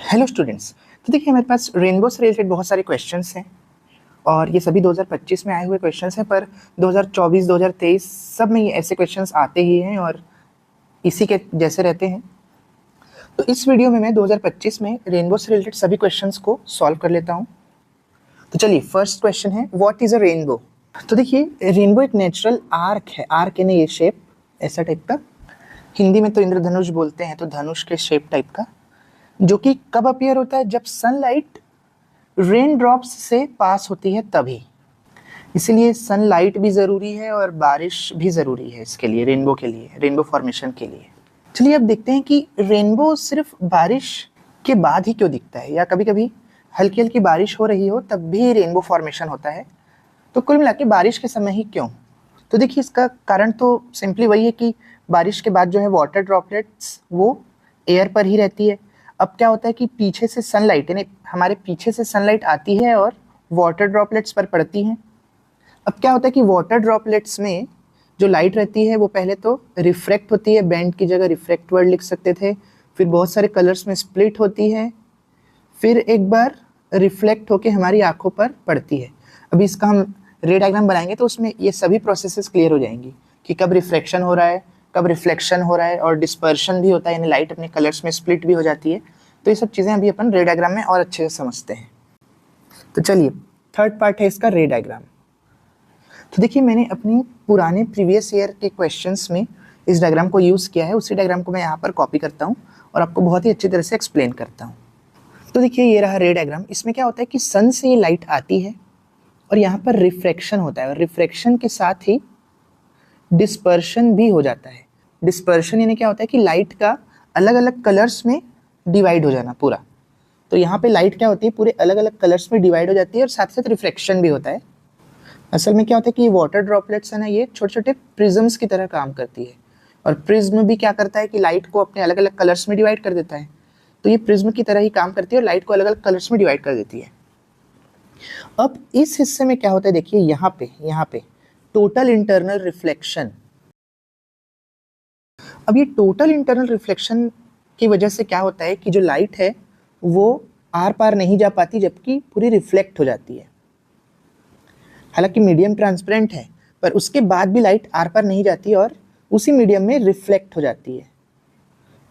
Hello students. तो देखिए हमारे पास रेनबो से रिलेटेड बहुत सारे क्वेश्चंस हैं और ये सभी 2025 में आए हुए क्वेश्चंस हैं, पर 2024 2023 सब में ये ऐसे क्वेश्चंस आते ही हैं और इसी के जैसे रहते हैं। तो इस वीडियो में मैं 2025 में रेनबो से रिलेटेड सभी क्वेश्चंस को सॉल्व कर लेता हूँ। तो चलिए, फर्स्ट क्वेश्चन है, व्हाट इज़ अ रेनबो। तो देखिए, रेनबो एक नेचुरल आर्क है। आर्क यानी ये शेप, ऐसा टाइप का। हिंदी में तो इंद्रधनुष बोलते हैं, तो धनुष के शेप टाइप का, जो कि कब अपीयर होता है, जब सनलाइट रेन ड्रॉप्स से पास होती है तभी। इसीलिए सनलाइट भी ज़रूरी है और बारिश भी ज़रूरी है इसके लिए, रेनबो के लिए, रेनबो फॉर्मेशन के लिए। चलिए अब देखते हैं कि रेनबो सिर्फ बारिश के बाद ही क्यों दिखता है, या कभी कभी हल्की हल्की बारिश हो रही हो तब भी रेनबो फॉर्मेशन होता है। तो कुल मिला के बारिश के समय ही क्यों। तो देखिए, इसका कारण तो सिंपली वही है कि बारिश के बाद जो है वाटर ड्रॉपलेट्स वो एयर पर ही रहती है। अब क्या होता है कि पीछे से सनलाइट, यानी हमारे पीछे से सनलाइट आती है और वाटर ड्रॉपलेट्स पर पड़ती हैं। अब क्या होता है कि वाटर ड्रॉपलेट्स में जो लाइट रहती है वो पहले तो रिफ्रैक्ट होती है, बैंड की जगह रिफ्रैक्ट वर्ड लिख सकते थे, फिर बहुत सारे कलर्स में स्प्लिट होती है, फिर एक बार रिफ्लेक्ट होके हमारी आंखों पर पड़ती है। अभी इसका हम रे डायग्राम बनाएंगे तो उसमें ये सभी प्रोसेसेस क्लियर हो जाएंगी कि कब रिफ्रैक्शन हो रहा है, कब रिफ्लेक्शन हो रहा है, और डिस्पर्शन भी होता है, यानी लाइट अपने कलर्स में स्प्लिट भी हो जाती है। तो ये सब चीज़ें अभी अपन रे डायग्राम में और अच्छे से समझते हैं। तो चलिए, थर्ड पार्ट है इसका, रे डायग्राम। तो देखिए, मैंने अपनी पुराने प्रीवियस ईयर के क्वेश्चंस में इस डायग्राम को यूज़ किया है। उसी डायग्राम को मैं यहाँ पर कॉपी करता हूँ और आपको बहुत ही अच्छी तरह से एक्सप्लेन करता हूँ। तो देखिए, ये रहा रे डायग्राम। इसमें क्या होता है कि सन से ये लाइट आती है और यहाँ पर रिफ्रैक्शन होता है, और रिफ्रैक्शन के साथ ही डिस्पर्शन भी हो जाता है। डिस्पर्शन यानी क्या होता है कि लाइट का अलग अलग कलर्स में डिवाइड हो जाना पूरा। तो यहाँ पे लाइट क्या होती है, पूरे अलग अलग कलर्स में डिवाइड हो जाती है और साथ साथ रिफ्रैक्शन भी होता है। असल में क्या होता है कि ये वाटर ड्रॉपलेट्स है ना, ये छोटे छोटे प्रिज्म्स की तरह काम करती है, और प्रिज्म भी क्या करता है कि लाइट को अपने अलग अलग कलर्स में डिवाइड कर देता है। तो ये प्रिज्म की तरह ही काम करती है और लाइट को अलग अलग कलर्स में डिवाइड कर देती है। अब इस हिस्से में क्या होता है, देखिए यहाँ पे टोटल इंटरनल रिफ्लेक्शन। अब ये टोटल इंटरनल रिफ्लेक्शन की वजह से क्या होता है कि जो लाइट है वो आर पार नहीं जा पाती, जबकि पूरी रिफ्लेक्ट हो जाती है। हालांकि मीडियम ट्रांसपेरेंट है, पर उसके बाद भी लाइट आर पार नहीं जाती और उसी मीडियम में रिफ्लेक्ट हो जाती है।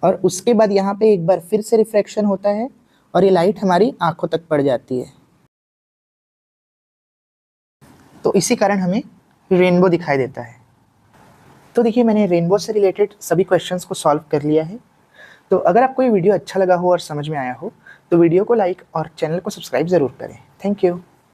और उसके बाद यहाँ पे एक बार फिर से रिफ्रैक्शन होता है और ये लाइट हमारी आंखों तक पड़ जाती है। तो इसी कारण हमें रेनबो दिखाई देता है। तो देखिए, मैंने रेनबो से रिलेटेड सभी क्वेश्चंस को सॉल्व कर लिया है। तो अगर आपको ये वीडियो अच्छा लगा हो और समझ में आया हो तो वीडियो को लाइक और चैनल को सब्सक्राइब ज़रूर करें। Thank you.